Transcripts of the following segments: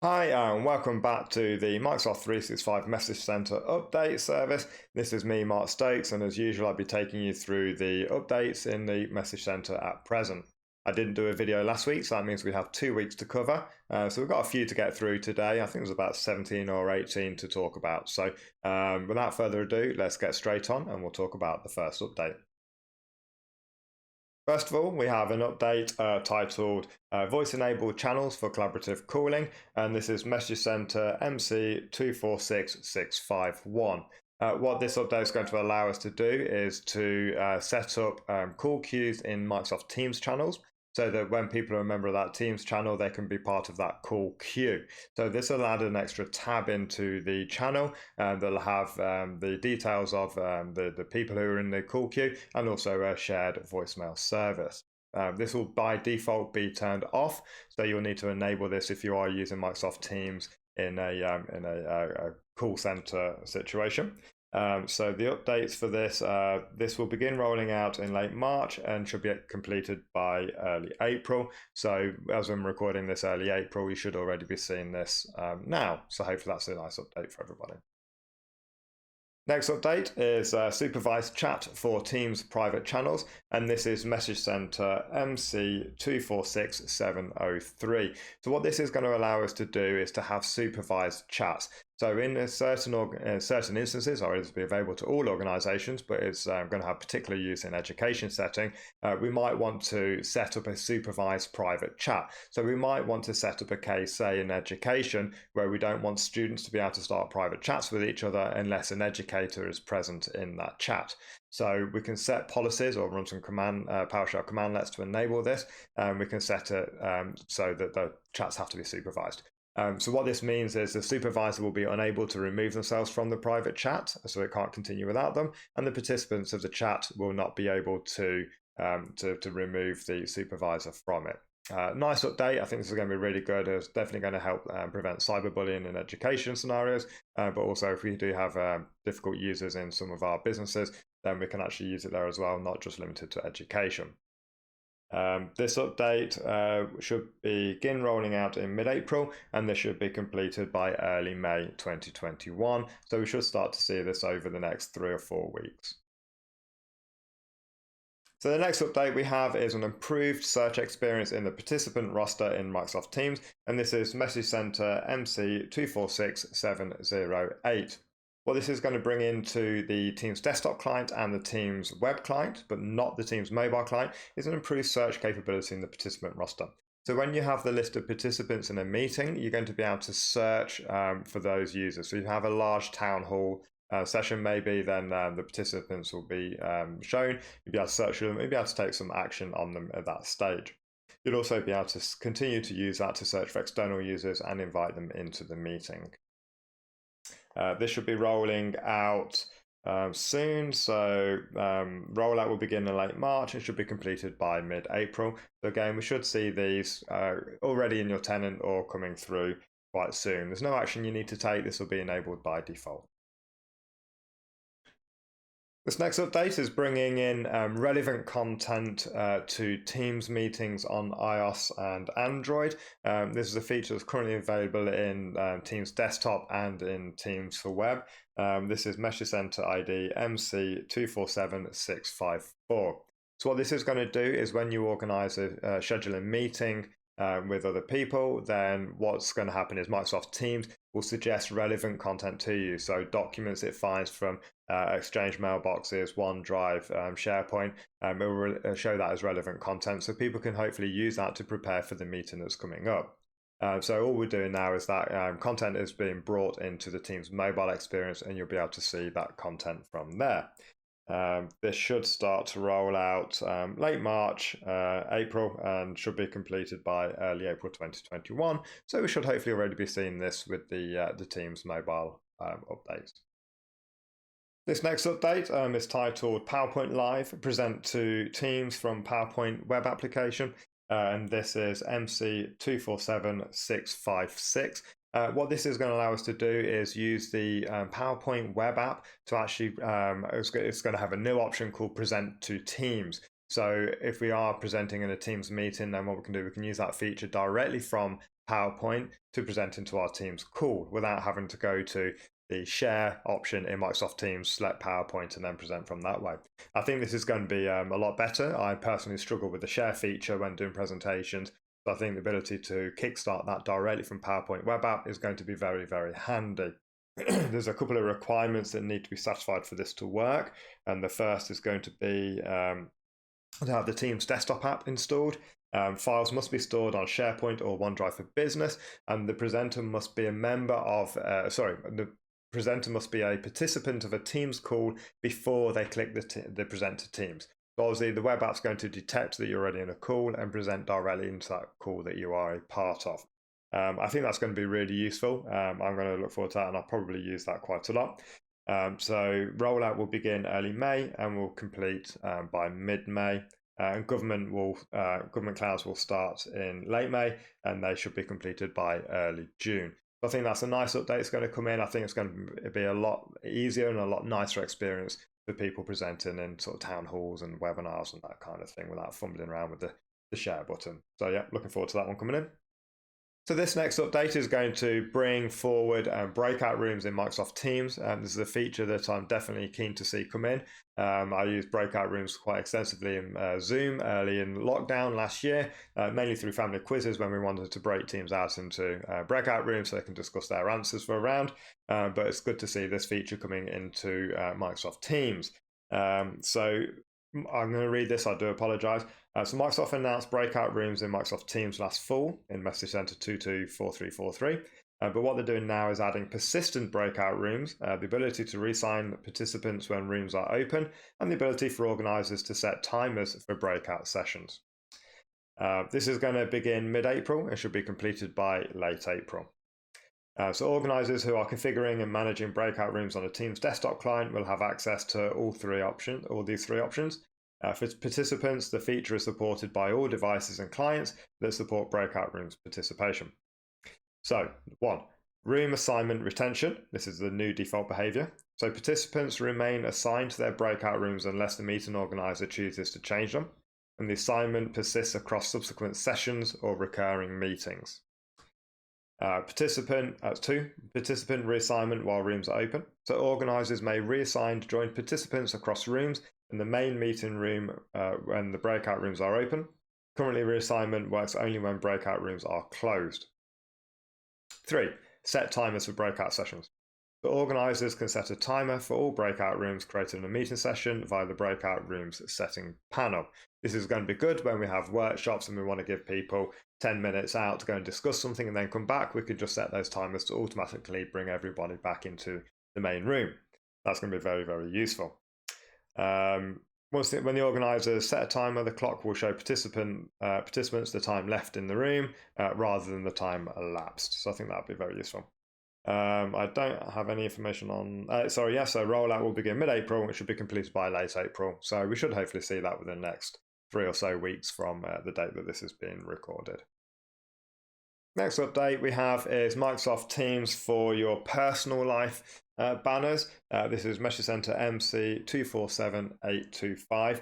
Hi, and welcome back to the Microsoft 365 Message Center update service. This is me, Mark Stokes, and as usual, I'll be taking you through the updates in the Message Center at present. I didn't do a video last week, so that means we have 2 weeks to cover. So we've got a few to get through today. I think it was about 17 or 18 to talk about. So without further ado, let's get straight on and we'll talk about the first update. First of all, we have an update titled Voice-Enabled Channels for Collaborative Calling, and this is Message Center MC246651. What this update is going to allow us to do is to set up call queues in Microsoft Teams channels, so that when people are a member of that Teams channel, they can be part of that call queue. So this will add an extra tab into the channel, and they'll have the details of the people who are in the call queue, and also a shared voicemail service. This will by default be turned off, so you'll need to enable this if you are using Microsoft Teams in a call center situation. So the updates for this will begin rolling out in late March and should be completed by early April. So as I'm recording this early April, you should already be seeing this now. So hopefully that's a nice update for everybody. Next update is Supervised Chat for Teams private channels, and this is Message Center MC246703. So what this is going to allow us to do is to have supervised chats. So in certain instances, or it'll be available to all organizations, but it's going to have particular use in education setting, we might want to set up a supervised private chat. So we might want to set up a case, say in education, where we don't want students to be able to start private chats with each other unless an educator is present in that chat. So we can set policies or run some PowerShell commandlets to enable this, and we can set it so that the chats have to be supervised. So what this means is the supervisor will be unable to remove themselves from the private chat, so it can't continue without them, and the participants of the chat will not be able to remove the supervisor from it. Nice update. I think this is going to be really good. It's definitely going to help prevent cyberbullying in education scenarios, but also if we do have difficult users in some of our businesses, then we can actually use it there as well, not just limited to education. This update should begin rolling out in mid-April, and this should be completed by early May 2021. So we should start to see this over the next 3 or 4 weeks. So the next update we have is an improved search experience in the participant roster in Microsoft Teams, and this is Message Center MC246708. What this is going to bring into the Teams desktop client and the Teams web client, but not the Teams mobile client, is an improved search capability in the participant roster. So when you have the list of participants in a meeting, you're going to be able to search for those users. So you have a large town hall session maybe, then the participants will be shown. You'll be able to search them, you'll be able to take some action on them at that stage. You'll also be able to continue to use that to search for external users and invite them into the meeting. This should be rolling out soon, so rollout will begin in late March and should be completed by mid-April. So again, we should see these already in your tenant or coming through quite soon. There's no action you need to take. This will be enabled by default. This next update is bringing in relevant content to Teams meetings on iOS and Android. This is a feature that's currently available in Teams Desktop and in Teams for Web. This is Message Center ID MC247654. So what this is going to do is when you organize a schedule a meeting with other people, then what's going to happen is Microsoft Teams will suggest relevant content to you. So documents it finds from Exchange mailboxes, OneDrive, SharePoint, it will show that as relevant content. So people can hopefully use that to prepare for the meeting that's coming up. So all we're doing now is that content is being brought into the Teams mobile experience, and you'll be able to see that content from there. This should start to roll out late March, April, and should be completed by early April 2021. So we should hopefully already be seeing this with the Teams mobile updates. This next update is titled PowerPoint Live, present to Teams from PowerPoint web application, and this is MC247656. What this is going to allow us to do is use the PowerPoint web app to actually, it's going to have a new option called Present to Teams. So if we are presenting in a Teams meeting, then what we can do, we can use that feature directly from PowerPoint to present into our Teams call without having to go to the share option in Microsoft Teams, select PowerPoint, and then present from that way. I think this is going to be a lot better. I personally struggle with the share feature when doing presentations. So I think the ability to kickstart that directly from PowerPoint web app is going to be very, very handy. There's a couple of requirements that need to be satisfied for this to work. And the first is going to be to have the Teams desktop app installed. Files must be stored on SharePoint or OneDrive for Business, and the presenter must be a member of, the presenter must be a participant of a Teams call before they click the present to Teams. So obviously the web app's going to detect that you're already in a call and present directly into that call that you are a part of. I think that's going to be really useful. I'm going to look forward to that, and I'll probably use that quite a lot. So rollout will begin early May and will complete by mid-May. And government clouds will start in late May, and they should be completed by early June. So I think that's a nice update that's going to come in. I think it's going to be a lot easier and a lot nicer experience for people presenting in sort of town halls and webinars and that kind of thing without fumbling around with the share button. So yeah, looking forward to that one coming in. So this next update is going to bring forward breakout rooms in Microsoft Teams. This is a feature that I'm definitely keen to see come in. I used breakout rooms quite extensively in Zoom early in lockdown last year, mainly through family quizzes when we wanted to break teams out into breakout rooms so they can discuss their answers for a round. But it's good to see this feature coming into Microsoft Teams. So I'm going to read this, I do apologize. So Microsoft announced breakout rooms in Microsoft Teams last fall in Message Center 224343. But what they're doing now is adding persistent breakout rooms, the ability to reassign participants when rooms are open, and the ability for organizers to set timers for breakout sessions. This is going to begin mid-April and should be completed by late April. So organizers who are configuring and managing breakout rooms on a Teams desktop client will have access to all these three options. For participants, the feature is supported by all devices and clients that support breakout rooms participation. So 1, room assignment retention. This is the new default behavior. So participants remain assigned to their breakout rooms unless the meeting organizer chooses to change them, and the assignment persists across subsequent sessions or recurring meetings. 2, participant reassignment while rooms are open. So organizers may reassign joint participants across rooms in the main meeting room when the breakout rooms are open. Currently, reassignment works only when breakout rooms are closed. 3, set timers for breakout sessions. The organizers can set a timer for all breakout rooms created in a meeting session via the breakout rooms setting panel. This is going to be good when we have workshops and we want to give people 10 minutes out to go and discuss something and then come back. We could just set those timers to automatically bring everybody back into the main room. That's going to be very, very useful. When the organizers set a timer, the clock will show participants the time left in the room rather than the time elapsed. So I think that would be very useful. I don't have any information on, so rollout will begin mid-April, which should be completed by late April. So we should hopefully see that within the next 3 or so weeks from the date that this is being recorded. Next update we have is Microsoft Teams for your personal life banners. This is Message Center MC247825.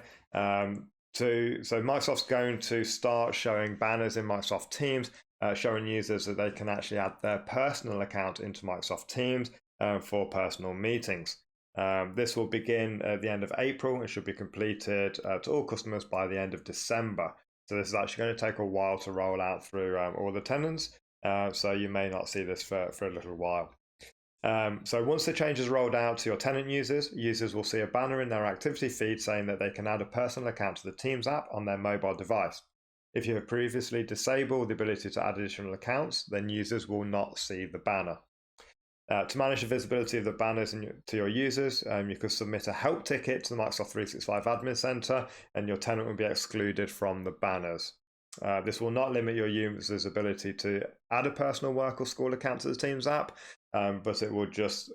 So Microsoft's going to start showing banners in Microsoft Teams, showing users that they can actually add their personal account into Microsoft Teams for personal meetings. This will begin at the end of April and should be completed to all customers by the end of December. So this is actually going to take a while to roll out through all the tenants, so you may not see this for a little while. So once the change is rolled out to your tenant users will see a banner in their activity feed saying that they can add a personal account to the Teams app on their mobile device. If you have previously disabled the ability to add additional accounts, then users will not see the banner. To manage the visibility of the banners to your users, you could submit a help ticket to the Microsoft 365 Admin Center, and your tenant will be excluded from the banners. This will not limit your users' ability to add a personal work or school account to the Teams app, but it will just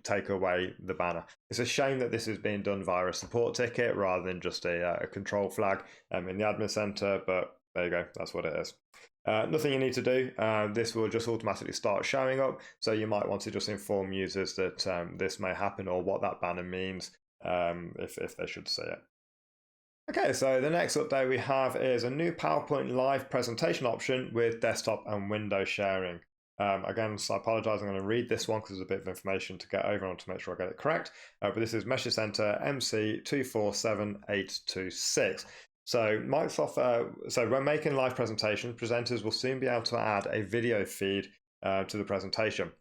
take away the banner. It's a shame that this is being done via a support ticket rather than just a control flag in the Admin Center, but there you go, that's what it is. Nothing you need to do. This will just automatically start showing up, so you might want to just inform users that this may happen or what that banner means if they should see it. Okay, so the next update we have is a new PowerPoint live presentation option with desktop and window sharing. Again, so I apologize, I'm going to read this one because there's a bit of information to get over on to make sure I get it correct. But this is Message Center MC247826. So so when making live presentations, presenters will soon be able to add a video feed to the presentation.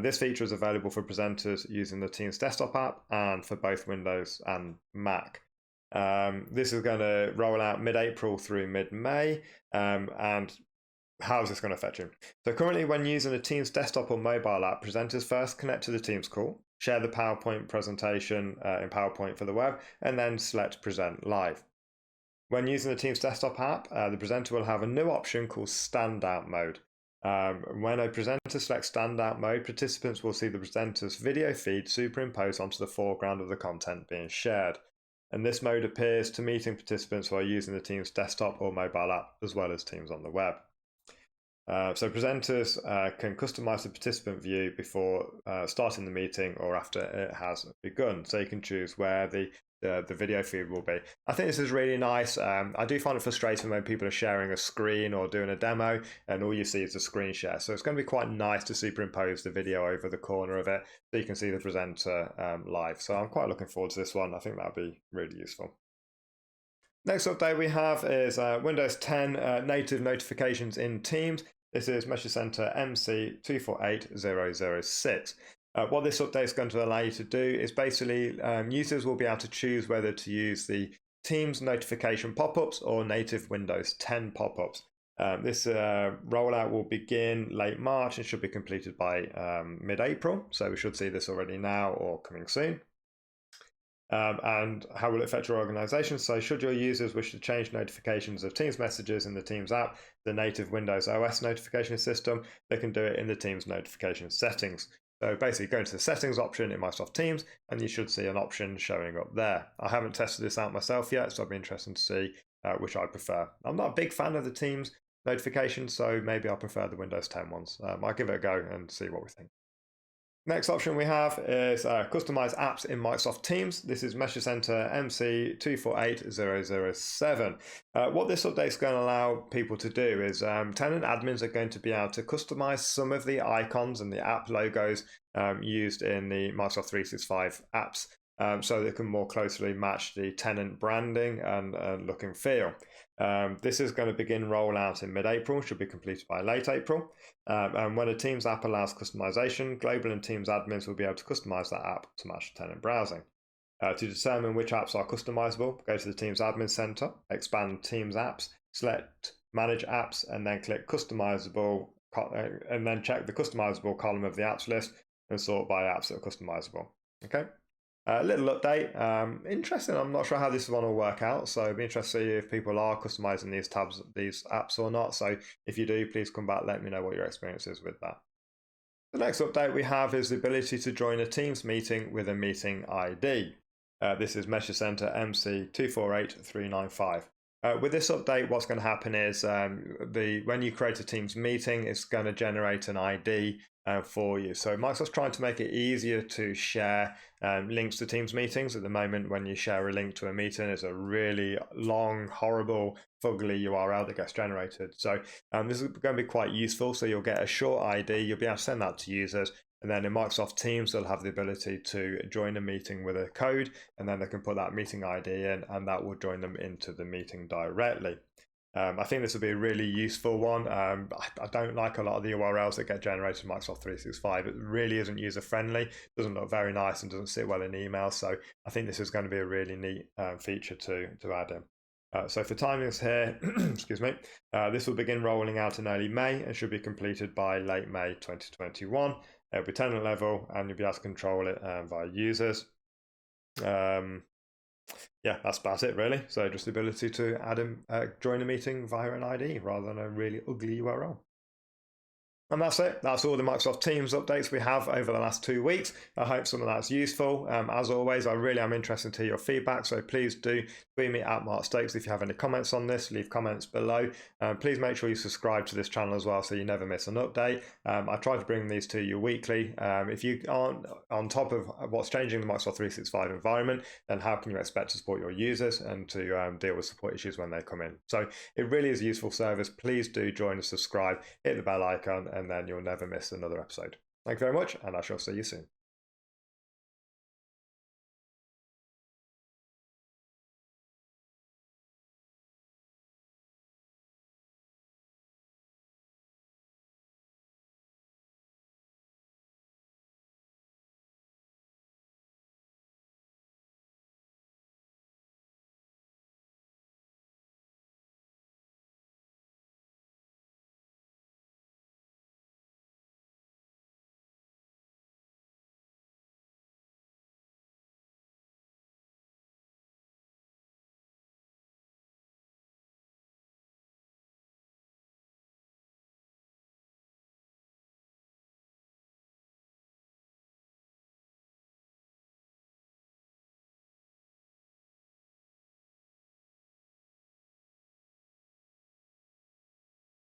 This feature is available for presenters using the Teams desktop app and for both Windows and Mac. This is going to roll out mid-April through mid-May, and how is this going to affect you? So currently, when using a Teams desktop or mobile app, presenters first connect to the Teams call, share the PowerPoint presentation in PowerPoint for the web, and then select Present Live. When using the Teams desktop app, the presenter will have a new option called Standout Mode. When a presenter selects Standout Mode, participants will see the presenter's video feed superimposed onto the foreground of the content being shared. And this mode appears to meeting participants who are using the Teams desktop or mobile app, as well as Teams on the web. So presenters can customize the participant view before starting the meeting or after it has begun. So you can choose where the video feed will be. I think this is really nice. I do find it frustrating when people are sharing a screen or doing a demo and all you see is a screen share. So it's going to be quite nice to superimpose the video over the corner of it so you can see the presenter live. So I'm quite looking forward to this one. I think that'll be really useful. Next update we have is Windows 10 native notifications in Teams. This is Message Center MC248006. What this update is going to allow you to do is basically users will be able to choose whether to use the Teams notification pop-ups or native Windows 10 pop-ups. This rollout will begin late March and should be completed by mid-April. So we should see this already now or coming soon. And how will it affect your organization? So should your users wish to change notifications of Teams messages in the Teams app, the native Windows OS notification system, they can do it in the Teams notification settings. So basically go into the settings option in Microsoft Teams and you should see an option showing up there. I haven't tested this out myself yet, so it'll be interesting to see which I prefer. I'm not a big fan of the Teams notifications, so maybe I prefer the Windows 10 ones. I'll give it a go and see what we think. Next option we have is customize apps in Microsoft Teams. This is Message Center MC248007. What this update is going to allow people to do is tenant admins are going to be able to customize some of the icons and the app logos used in the Microsoft 365 apps so they can more closely match the tenant branding and look and feel. This is going to begin rollout in mid-April, should be completed by late April. And when a Teams app allows customization, Global and Teams admins will be able to customize that app to match tenant browsing. To determine which apps are customizable, go to the Teams Admin Center, expand Teams Apps, select Manage Apps, and then click Customizable, and then check the Customizable column of the apps list and sort by apps that are customizable. Okay. A little update. Interesting. I'm not sure how this one will work out, so it'd be interesting to see if people are customizing these tabs, these apps or not. So if you do, please come back, let me know what your experience is with that. The next update we have is the ability to join a Teams meeting with a meeting ID. This is Message Center MC248395. With this update, what's going to happen is when you create a Teams meeting, it's going to generate an ID for you. So Microsoft's trying to make it easier to share links to Teams meetings. At the moment, when you share a link to a meeting, it's a really long, horrible, fugly URL that gets generated. So this is going to be quite useful. So you'll get a short ID, you'll be able to send that to users. And then in Microsoft Teams, they'll have the ability to join a meeting with a code, and then they can put that meeting ID in, and that will join them into the meeting directly. I think this will be a really useful one. I don't like a lot of the URLs that get generated in Microsoft 365. It really isn't user-friendly, doesn't look very nice, and doesn't sit well in email. So I think this is going to be a really neat feature to add in. So for timings here, excuse me, this will begin rolling out in early May and should be completed by late May 2021. It'll be tenant level and you'll be able to control it via users. Yeah, that's about it really. So just the ability to add join a meeting via an ID rather than a really ugly URL. And that's it. That's all the Microsoft Teams updates we have over the last 2 weeks. I hope some of that's useful. As always, I really am interested to hear your feedback, so please do tweet me at Mark Stokes if you have any comments on this. Leave comments below. Please make sure you subscribe to this channel as well so you never miss an update. I try to bring these to you weekly. If you aren't on top of what's changing in the Microsoft 365 environment, then how can you expect to support your users and to deal with support issues when they come in? So it really is a useful service. Please do join and subscribe, hit the bell icon, and then you'll never miss another episode. Thank you very much, and I shall see you soon.